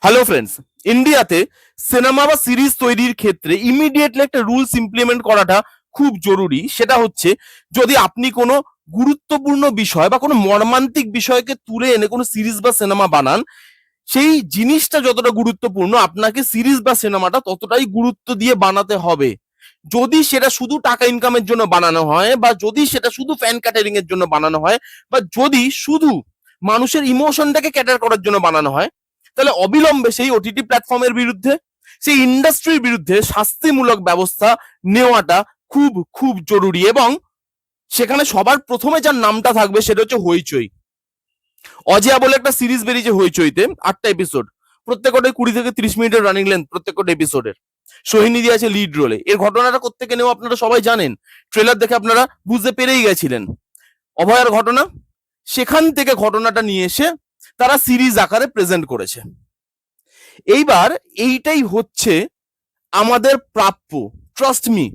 Hello friends, ইন্ডিয়াতে cinema বা series তৈরির ক্ষেত্রে ইমিডিয়েটলি একটা রুলস ইমপ্লিমেন্ট করাটা খুব জরুরি। সেটা হচ্ছে, যদি আপনি কোনো গুরুত্বপূর্ণ বিষয় বা কোনো মর্মান্তিক বিষয়কে তুলে এনে কোনো সিরিজ বা সিনেমা বানান, সেই জিনিসটা যতটা গুরুত্বপূর্ণ আপনাকে সিরিজ বা সিনেমাটা ততটাই গুরুত্ব দিয়ে বানাতে হবে। যদি সেটা শুধু টাকা ইনকামের জন্য বানানো হয়, বা যদি সেটা শুধু ফ্যান ক্যাটারিং এর জন্য বানানো হয়, বা যদি শুধু মানুষের ইমোশনটাকে ক্যাটার করার জন্য বানানো হয়, তাহলে অবিলম্বে সেই ওটিটি প্ল্যাটফর্মের বিরুদ্ধে, সেই ইন্ডাস্ট্রির বিরুদ্ধে শাস্তিমূলক ব্যবস্থা নেওয়াটা খুব খুব জরুরি। এবং সেখানে সবার প্রথমে যার নামটা থাকবে সেটা হচ্ছে হইচই। অজয়া বলে একটা সিরিজ বেরিয়েছে হইচইতে, 8টা এপিসোড, প্রত্যেকটাই 20 থেকে 30 মিনিটের রানিং লেন্থ প্রত্যেকটা এপিসোডের। সোহিনী দিয়ে আছে লিড রোলে। এর ঘটনাটা কোত্থেকে নেওয়া আপনারা সবাই জানেন, ট্রেলার দেখে আপনারা বুঝতে পেরেই গেছিলেন, অভয়ার ঘটনা। সেখান থেকে ঘটনাটা নিয়ে এসে তারা সিরিজ আকারে প্রেজেন্ট করেছে। এইবার এইটাই হচ্ছে আমাদের প্রাপ্য, ট্রাস্ট মি,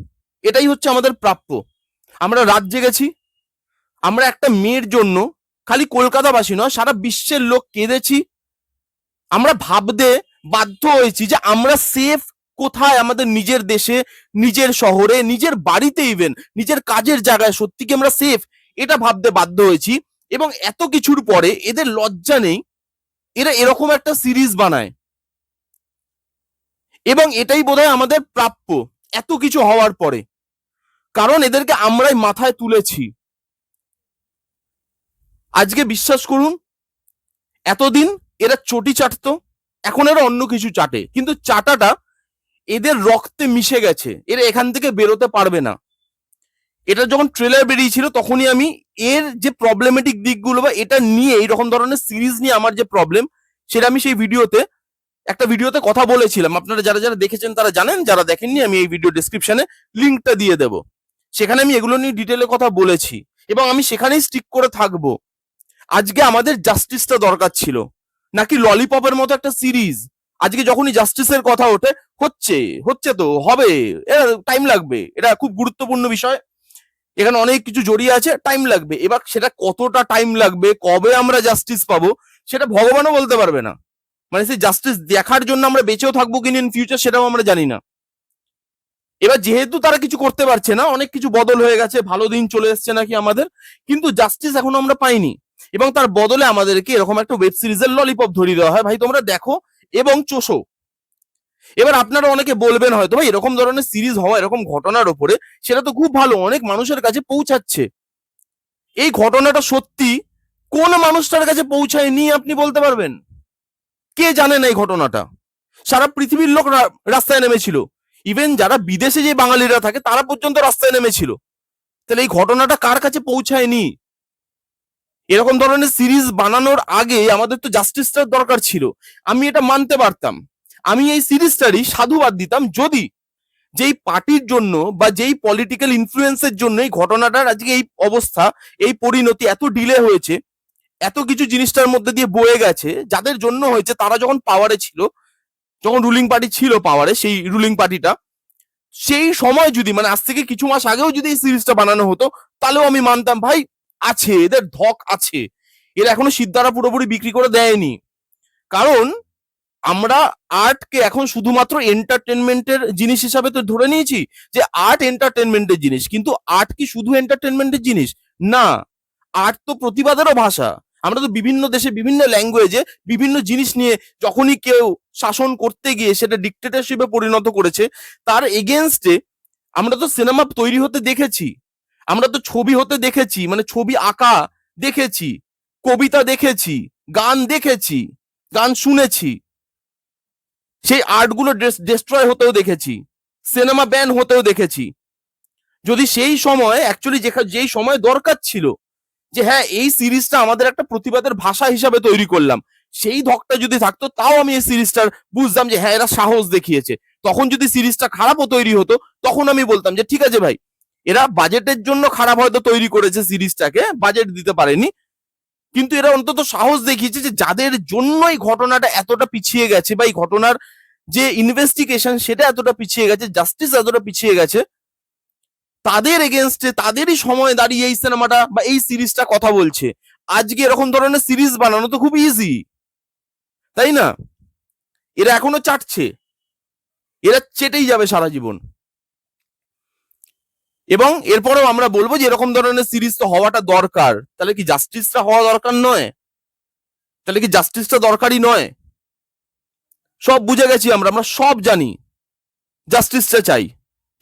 এটাই হচ্ছে আমাদের প্রাপ্য। আমরা রাত জেগেছি, আমরা একটা মেয়ের জন্য খালি কলকাতাবাসী নয়, সারা বিশ্বের লোক কেঁদেছি। আমরা ভাবতে বাধ্য হয়েছি যে আমরা সেফ কোথায়, আমাদের নিজের দেশে, নিজের শহরে, নিজের বাড়িতে, ইভেন নিজের কাজের জায়গায় সত্যি কি আমরা সেফ, এটা ভাবতে বাধ্য হয়েছি। এবং এত কিছুর পরে এদের লজ্জা নেই, এরা এরকম একটা সিরিজ বানায়। এবং এটাই বোধহয় আমাদের প্রাপ্য এত কিছু হওয়ার পরে, কারণ এদেরকে আমরাই মাথায় তুলেছি। আজকে বিশ্বাস করুন, এতদিন এরা চটি চাটতো, এখন এরা অন্য কিছু চাটে, কিন্তু চাটাটা এদের রক্তে মিশে গেছে, এরা এখান থেকে বেরোতে পারবে না। এটা যখন ট্রেলার বেরিয়েছিল তখনই আমি এর যে প্রবলেমেটিক দিকগুলো বা এটা নিয়ে, এইরকম ধরনের সিরিজ নিয়ে আমার যে প্রবলেম, সেটা আমি সেই একটা ভিডিওতে কথা বলেছিলাম। আপনারা যারা যারা দেখেছেন তারা জানেন, যারা দেখেননি আমি এই ভিডিও ডেসক্রিপশনে লিঙ্কটা দিয়ে দেবো। সেখানে আমি এগুলো নিয়ে ডিটেলে কথা বলেছি এবং আমি সেখানেই স্টিক করে থাকবো। আজকে আমাদের জাস্টিসটা দরকার ছিল, নাকি ললিপপের মতো একটা সিরিজ। আজকে যখনই জাস্টিসের কথা ওঠে, হচ্ছে হচ্ছে তো হবে, এটা টাইম লাগবে, এটা খুব গুরুত্বপূর্ণ বিষয়, এখানে অনেক কিছু জড়িয়ে আছে, টাইম লাগবে। এবার সেটা কতটা টাইম লাগবে, কবে আমরা জাস্টিস পাবো, সেটা ভগবানও বলতে পারবে না। মানে সেই জাস্টিস দেখার জন্য আমরা বেঁচেও থাকবো কিনা ইন ফিউচার, সেটাও আমরা জানি না। এবার যেহেতু তারা কিছু করতে পারছে না, অনেক কিছু বদল হয়ে গেছে, ভালো দিন চলে এসছে নাকি আমাদের, কিন্তু জাস্টিস এখনো আমরা পাইনি। এবং তার বদলে আমাদেরকে এরকম একটা ওয়েব সিরিজের ললিপপ ধরিয়ে দেওয়া হয়, ভাই তোমরা দেখো এবং চোষো। এবার আপনারা অনেকে বলবেন হয়তো, ভাই এরকম ধরনের সিরিজ হওয়া, এরকম ঘটনার উপরে, সেটা তো খুব ভালো, অনেক মানুষের কাছে পৌঁছাচ্ছে। এই ঘটনাটা সত্যি কোন মানুষটার কাছে পৌঁছায়নি আপনি বলতে পারবেন? কে জানেন এই ঘটনাটা? সারা পৃথিবীর লোক রাস্তায় নেমেছিল, ইভেন যারা বিদেশে যে বাঙালিরা থাকে তারা পর্যন্ত রাস্তায় নেমেছিল। তাহলে এই ঘটনাটা কার কাছে পৌঁছায়নি? এরকম ধরনের সিরিজ বানানোর আগে আমাদের তো জাস্টিসটার দরকার ছিল। আমি এটা মানতে পারতাম, আমি এই সিরিজটারই সাধুবাদ দিতাম, যদি যেই পার্টির জন্য বা যেই পলিটিক্যাল ইনফ্লুয়েন্সের জন্য এই ঘটনাটার আজকে এই অবস্থা, এই পরিণতি, এত ডিলে হয়েছে, এত কিছু জিনিসটার মধ্যে দিয়ে বয়ে গেছে, যাদের জন্য হয়েছে, তারা যখন পাওয়ারে ছিল, যখন রুলিং পার্টি ছিল পাওয়ারে, সেই রুলিং পার্টিটা, সেই সময় যদি, মানে আজ থেকে কিছু মাস আগেও যদি এই সিরিজটা বানানো হতো, তাহলেও আমি মানতাম, ভাই আছে, এদের ধক আছে, এরা এখনো সিদ্ধারা পুরোপুরি বিক্রি করে দেয়নি। কারণ আমরা আর্টকে এখন শুধুমাত্র এন্টারটেনমেন্টের জিনিস হিসাবে তো ধরে নিয়েছি, যে আর্ট এন্টারটেনমেন্টের জিনিস, কিন্তু আর্ট কি শুধু এন্টারটেনমেন্টের জিনিস? না, আর্ট তো প্রতিবাদেরও ভাষা। আমরা তো বিভিন্ন দেশে বিভিন্ন ল্যাঙ্গুয়েজে বিভিন্ন জিনিস নিয়ে, যখনই কেউ শাসন করতে গিয়ে সেটা ডিক্টেটরশিপে পরিণত করেছে, তার এগেনস্টে আমরা তো সিনেমা তৈরি হতে দেখেছি, আমরা তো ছবি হতে দেখেছি, মানে ছবি আঁকা দেখেছি, কবিতা দেখেছি, গান দেখেছি, গান শুনেছি, সেই আর্টগুলো ডিস্ট্রয় হতেও দেখেছি, সিনেমা ব্যান হতেও দেখেছি। যদি সেই সময় অ্যাকচুয়ালি যেই সময় দরকার ছিল, যে হ্যাঁ এই সিরিজটা আমাদের একটা প্রতিবাদের ভাষা হিসাবে তৈরি করলাম, সেই ধকটা যদি থাকতো, তাও আমি এই সিরিজটার বুঝতাম যে হ্যাঁ এরা সাহস দেখিয়েছে। তখন যদি সিরিজটা খারাপও তৈরি হতো, তখন আমি বলতাম যে ঠিক আছে ভাই, এরা বাজেটের জন্য খারাপ হয়তো তৈরি করেছে সিরিজটাকে, বাজেট দিতে পারেনি, কিন্তু এরা অন্তত সাহস দেখিয়েছে যে যাদের জন্য এই ঘটনাটা এতটা পিছিয়ে গেছে, বা এই ঘটনার যে ইনভেস্টিগেশন সেটা এতটা পিছিয়ে গেছে, জাস্টিস এতটা পিছিয়ে গেছে, তাদের এগেনস্টে তাদেরই সময় দাঁড়িয়ে এই সিনেমাটা বা এই সিরিজটা কথা বলছে। আজকে এরকম ধরনের সিরিজ বানানো তো খুব ইজি, তাই না? এরা এখনো চাটছে, এরা চেটেই যাবে সারা জীবন। এবং এরপরেও আমরা বলবো যে এরকম ধরনের সিরিজ তো হওয়াটা দরকার। তাহলে কি জাস্টিসটা হওয়া দরকার নয়? তাহলে কি জাস্টিসটা দরকারই নয়? সব বুঝে গেছি আমরা, আমরা সব জানি জাস্টিসটা চাই,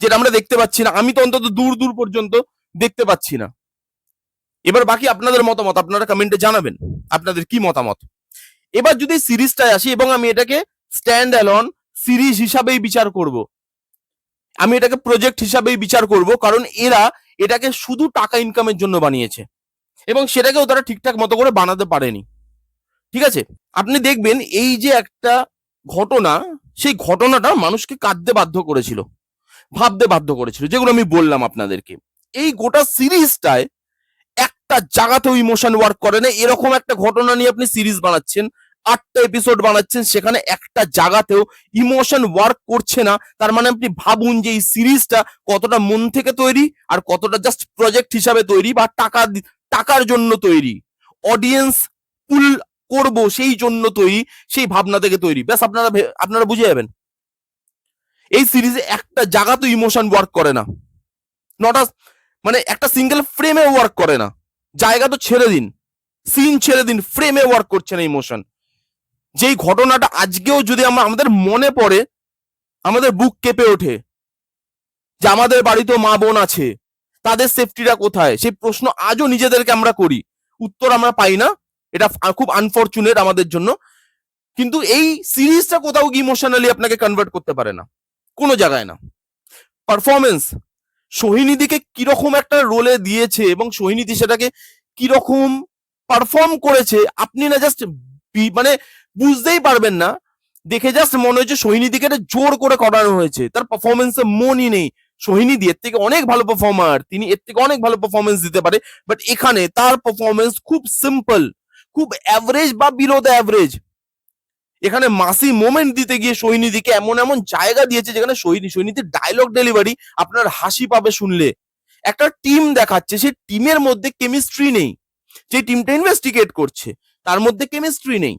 যেটা আমরা দেখতে পাচ্ছি না। আমি তো অন্তত দূর দূর পর্যন্ত দেখতে পাচ্ছি না। এবার বাকি আপনাদের মতামত, আপনারা কমেন্টে জানাবেন আপনাদের কি মতামত। এবার যদি সিরিজটায় আসি, এবং আমি এটাকে স্ট্যান্ড অ্যালন সিরিজ হিসাবেই বিচার করব, আমি এটাকে প্রজেক্ট হিসাবেই বিচার করব, কারণ এরা এটাকে শুধু টাকা ইনকামের জন্য বানিয়েছে এবং সেটাকেও তারা ঠিকঠাক মতো করে বানাতে পারেনি। ঠিক আছে, আপনি দেখবেন এই যে একটা ঘটনা, সেই ঘটনাটা মানুষকে কাঁদতে বাধ্য করেছিল, ভাবতে বাধ্য করেছিল, যেগুলো আমি বললাম আপনাদেরকে। এই গোটা সিরিজটায় একটা জায়গাতেও ইমোশন ওয়ার্ক করে না। এরকম একটা ঘটনা নিয়ে আপনি সিরিজ বানাচ্ছেন, 8টা এপিসোড বানাচ্ছেন, সেখানে একটা জায়গাতেও ইমোশন ওয়ার্ক করছে না। তার মানে আপনি ভাবুন যে এই সিরিজটা কতটা মন থেকে তৈরি আর কতটা জাস্ট প্রজেক্ট হিসাবে তৈরি বা টাকার জন্য তৈরি, অডিয়েন্স পুল করব সেই জন্য তৈরি, সেই ভাবনা থেকে তৈরি। ব্যাস আপনারা বুঝে যাবেন। এই সিরিজে একটা জায়গাতে ইমোশন ওয়ার্ক করে না, নট মানে একটা সিঙ্গেল ফ্রেমে ওয়ার্ক করে না। জায়গা তো ছেড়ে দিন, সিন ছেড়ে দিন, ফ্রেমে ওয়ার্ক করছে না ইমোশন। যেই ঘটনাটা আজকেও যদি আমাদের মনে পড়ে, আমাদের বুক কেঁপে ওঠে যে আমাদের বাড়িতেও মা বোন আছে, তাদের সেফটিটা কোথায়, সেই প্রশ্ন আজও নিজেদেরকে আমরা করি, উত্তর আমরা পাই না। এটা খুব আনফরচুনেট আমাদের জন্য। কিন্তু এই সিরিজটা কোথাও কি ইমোশনালি আপনাকে কনভার্ট করতে পারে না, কোনো জায়গায় না। পারফরমেন্স, সোহিনীদিকে কিরকম একটা রোলে দিয়েছে এবং সোহিনীদি সেটাকে কিরকম পারফর্ম করেছে, আপনি না জাস্ট মানে বুঝতেই পারবেন না। দেখে জাস্ট মনে হচ্ছে সোহিনীদিকে এটা জোর করে করানো হয়েছে, তার পারফরমেন্সে মনই নেই। সোহিনীদি এর থেকে অনেক ভালো পারফর্মার, তিনি এর থেকে অনেক ভালো পারফরমেন্স দিতে পারে, বাট এখানে তার পারফরমেন্স খুব সিম্পল, খুব অ্যাভারেজ বা বিলো দ্য অ্যাভারেজ। এখানে মাসি মোমেন্ট দিতে গিয়ে সোহিনীদিকে এমন এমন জায়গা দিয়েছে যেখানে সোহিনীদির ডায়লগ ডেলিভারি আপনার হাসি পাবে শুনলে। একটা টিম দেখাচ্ছে, সেই টিমের মধ্যে কেমিস্ট্রি নেই। যে টিমটা ইনভেস্টিগেট করছে তার মধ্যে কেমিস্ট্রি নেই।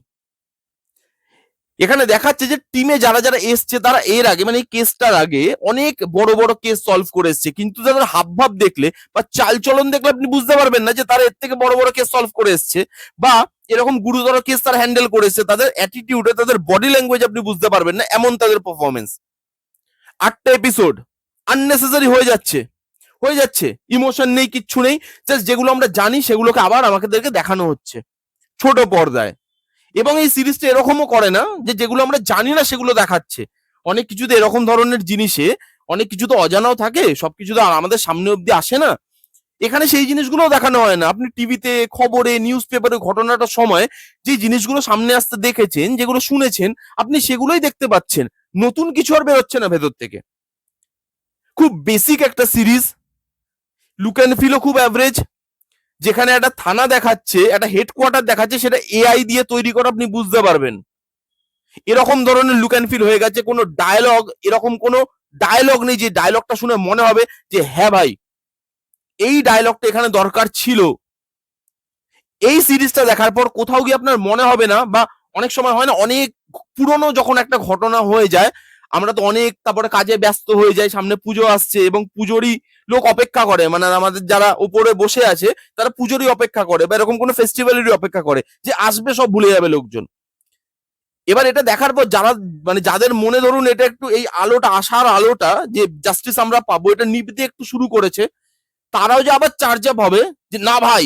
এখানে দেখাচ্ছে যে টিমে যারা যারা এসছে তারা এর আগে মানে এই কেসটার আগে অনেক বড় বড় কেস সলভ করে এসছে, কিন্তু তাদের হাবভাব দেখলে বা চালচলন দেখলে আপনি বুঝতে পারবেন না যে তারা এর থেকে বড় বড় কেস সলভ করে এসছে বা এরকম গুরুতর কেস তারা হ্যান্ডেল করেছে। তাদের অ্যাটিটিউডে, তাদের বডি ল্যাঙ্গুয়েজ আপনি বুঝতে পারবেন না, এমন তাদের পারফরমেন্স। 8টা এপিসোড আননেসেসারি হয়ে যাচ্ছে, ইমোশন নেই, কিচ্ছু নেই। জাস্ট যেগুলো আমরা জানি সেগুলোকে আবার আমাদেরকে দেখানো হচ্ছে ছোট পর্দায়। এবং এই সিরিজটা এরকমও করে না যে যেগুলো আমরা জানি না সেগুলো দেখাচ্ছে। অনেক কিছুতে এরকম ধরনের জিনিসে অনেক কিছু তো অজানাও থাকে, সবকিছু তো আমাদের সামনে অব্দি আসে না। এখানে সেই জিনিসগুলোও দেখানো হয় না। আপনি টিভিতে, খবরে, নিউজ পেপারে ঘটনাটার সময় যে জিনিসগুলো সামনে আসতে দেখেছেন, যেগুলো শুনেছেন, আপনি সেগুলোই দেখতে পাচ্ছেন, নতুন কিছু আর বেরোচ্ছে না ভেতর থেকে। খুব বেসিক একটা সিরিজ, লুক অ্যান্ড ফিলও খুব অ্যাভারেজ। যেখানে একটা থানা দেখাচ্ছে, একটা হেডকোয়ার্টার দেখাচ্ছে, সেটা এআই দিয়ে তৈরি করা, আপনি বুঝতে পারবেন। এরকম ধরনের লুক অ্যান্ড ফিল হয়ে গেছে। কোনো ডায়লগ, এরকম কোনো ডায়লগ নেই যে ডায়লগটা শুনে মনে হবে যে হ্যাঁ ভাই এই ডায়লগটা এখানে দরকার ছিল। এই সিরিজটা দেখার পর কোথাও গিয়ে আপনার মনে হবে না, বা অনেক সময় হয় না, অনেক পুরনো যখন একটা ঘটনা হয়ে যায়, আমরা তো অনেক তারপরে কাজে ব্যস্ত হয়ে যাই, সামনে পুজো আসছে এবং পুজোরই লোক অপেক্ষা করে, মানে আমাদের যারা উপরে বসে আছে তারা পুজোরই অপেক্ষা করে বা এরকম কোনো ফেস্টিভ্যালেরই অপেক্ষা করে যে আসবে, সব ভুলে যাবে লোকজন। এবার এটা দেখার পর যারা মানে যাদের মনে ধরুন এটা একটু এই আলোটা, আশার আলোটা যে জাস্টিস আমরা পাবো, এটা নিভতে একটু শুরু করেছে, তারাও যে আবার চার্জ আপ হবে যে না ভাই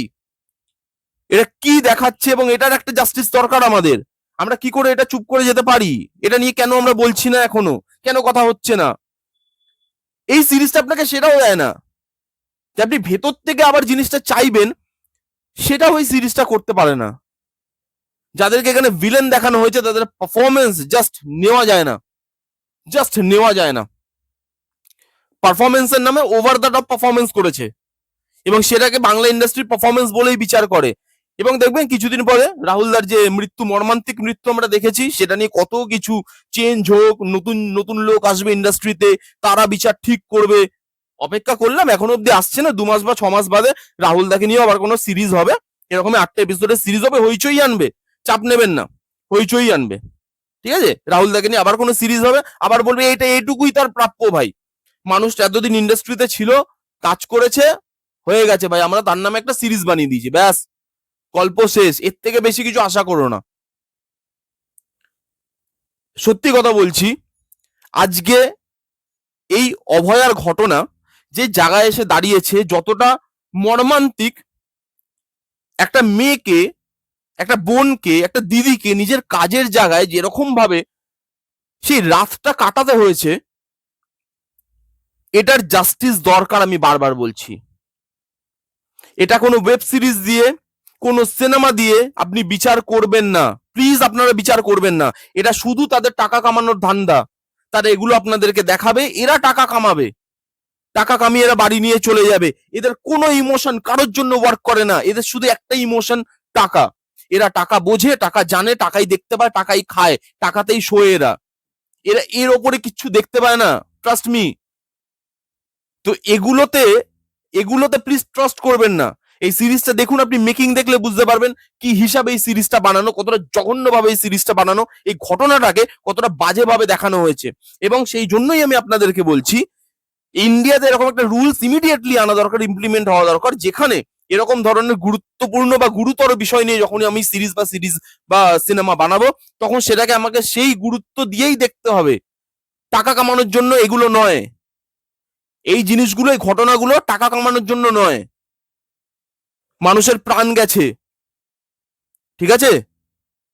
এটা কি দেখাচ্ছে এবং এটার একটা জাস্টিস দরকার আমাদের, আমরা কি করে এটা চুপ করে যেতে পারি, এটা নিয়ে কেন আমরা বলছি না, এখনো কেন কথা হচ্ছে না। এই সিরিজটা আপনাকে সেটাও দেয় না যে আপনি ভেতর থেকে আবার জিনিসটা চাইবেন, সেটাও ওই সিরিজটা করতে পারে না। যাদেরকে এখানে ভিলেন দেখানো হয়েছে তাদের পারফরমেন্স জাস্ট নেওয়া যায় না। পারফরমেন্সের নামে ওভার দ্য টপ পারফরমেন্স করেছে এবং সেটাকে বাংলা ইন্ডাস্ট্রির পারফরমেন্স বলেই বিচার করে। এবং দেখবেন কিছুদিন পরে রাহুলদার যে মৃত্যু, মর্মান্তিক মৃত্যু আমরা দেখেছি, সেটা নিয়ে কত কিছু চেঞ্জ হোক, নতুন নতুন লোক আসবে ইন্ডাস্ট্রিতে, তারা বিচার ঠিক করবে। অপেক্ষা করলাম, এখনো অব্দি আসছে না। 2 মাস বা 6 মাস বাদে রাহুলদাকে নিয়ে আবার কোনো সিরিজ হবে, এরকম 8টা এপিসোডের সিরিজ হবে, হইচই আনবে, চাপ নেবেন না, হইচই আনবে। ঠিক আছে, রাহুল দাকে নিয়ে আবার কোনো সিরিজ হবে, আবার বলবে এটা এইটুকুই তার প্রাপ্য। ভাই মানুষ এতদিন ইন্ডাস্ট্রিতে ছিল, কাজ করেছে, হয়ে গেছে ভাই, আমরা তার নামে একটা সিরিজ বানিয়ে দিয়েছি, ব্যাস গল্প শেষ, এর থেকে বেশি কিছু আশা করো না। সত্যি কথা বলছি, আজকে এই অভয়ার ঘটনা যে জায়গায় এসে দাঁড়িয়েছে, যতটা মর্মান্তিক, একটা মেয়েকে, একটা বোনকে, একটা দিদিকে নিজের কাজের জায়গায় যেরকম ভাবে সেই রাতটা কাটাতে হয়েছে, এটার জাস্টিস দরকার, আমি বারবার বলছি। এটা কোনো ওয়েব সিরিজ দিয়ে, কোনো সিনেমা দিয়ে আপনি বিচার করবেন না, প্লিজ আপনারা বিচার করবেন না। এটা শুধু তাদের টাকা কামানোর ধান্দা, তারা এগুলো আপনাদেরকে দেখাবে, এরা টাকা কামাবে, টাকা কামিয়ে এরা বাড়ি নিয়ে চলে যাবে। এদের কোনো ইমোশন কারোর জন্য ওয়ার্ক করে না, এদের শুধু একটা ইমোশন, টাকা। এরা টাকা বোঝে, টাকা জানে, টাকাই দেখতে পায়, টাকাই খায়, টাকাতেই শোয় এরা। এরা এর ওপরে কিচ্ছু দেখতে পায় না, ট্রাস্ট মি। তো এগুলোতে এগুলোতে প্লিজ ট্রাস্ট করবেন না। এই সিরিজটা দেখুন, আপনি মেকিং দেখলে বুঝতে পারবেন কি হিসাবে এই সিরিজটা বানানো, কতটা জঘন্যভাবে এই সিরিজটা বানানো, এই ঘটনাটাকে কতটা বাজেভাবে দেখানো হয়েছে। এবং সেই জন্যই আমি আপনাদেরকে বলছি, ইন্ডিয়াতে এরকম একটা রুলস ইমিডিয়েটলি আনা দরকার, ইমপ্লিমেন্ট হওয়া দরকার, যেখানে এরকম ধরনের গুরুত্বপূর্ণ বা গুরুতর বিষয় নিয়ে যখনই আমি সিরিজ বা সিনেমা বানাবো, তখন সেটাকে আমাকে সেই গুরুত্ব দিয়েই দেখতে হবে। টাকা কামানোর জন্য এগুলো নয়, এই জিনিসগুলো, এই ঘটনাগুলো টাকা কামানোর জন্য নয়। মানুষের প্রাণ গেছে, ঠিক আছে,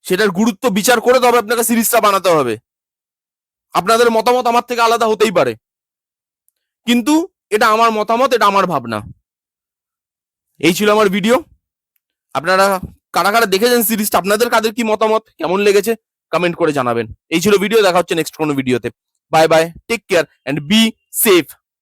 সেটার গুরুত্ব বিচার করে তবে আপনাকে সিরিজটা বানাতে হবে। আপনাদের মতামত আমার থেকে আলাদা হতেই পারে, কিন্তু এটা আমার মতামত, এটা আমার ভাবনা। এই ছিল আমার ভিডিও। আপনারা কারা কারা দেখেছেন সিরিজটা, আপনাদের কাদের কি মতামত, কেমন লেগেছে কমেন্ট করে জানাবেন। এই ছিল ভিডিও, দেখা হচ্ছে নেক্সট কোনো ভিডিওতে। Bye bye, take care and be safe.